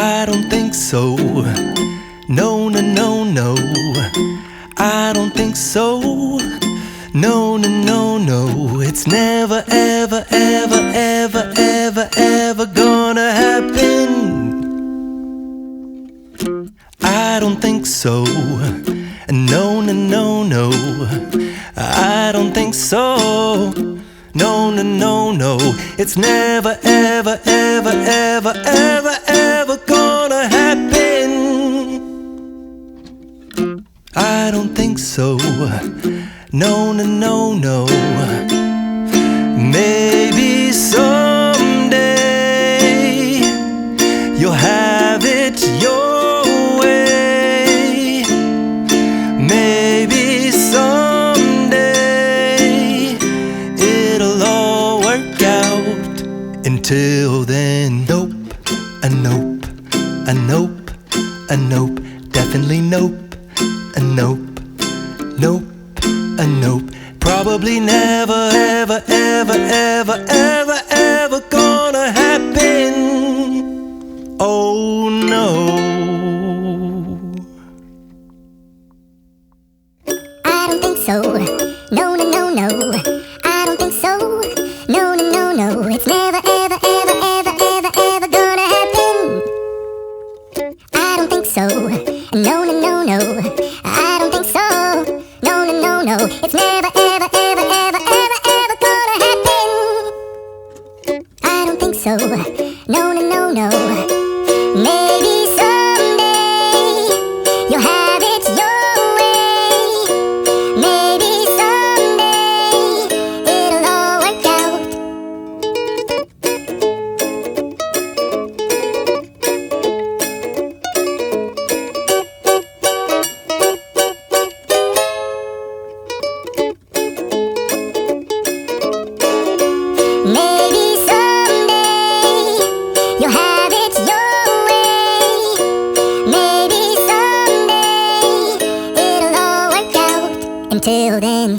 I don't think so. No, no, no, no. I don't think so. No, no, no, no. It's never, ever, ever, ever, ever, ever gonna happen. I don't think so. No, no, no, no. I don't think so. No, no, no, no. It's never, ever, ever, ever, ever, ever gonna happen. I don't think so. No, no, no, no. Maybe someday you'll have it your way. Maybe someday it'll all work out. Until then, nope, a nope, a nope, a nope, definitely nope, a nope, nope, a nope. Probably never, ever, ever, ever, ever, ever gonna happen. Oh no. I don't think so. No, no, no, no. I don't think so. No, no, no, no. It's never, ever, ever, ever, ever, ever gonna happen. I don't think so. No, no, no, no. I don't think so. No, no, no, no. It's never, ever, ever, ever, ever, ever gonna happen. I don't think so. No, no, no, no. Maybe someday you'll have it your way. Maybe someday it'll all work out. Maybe someday you'll have it your way. Maybe someday it'll all work out. Until then,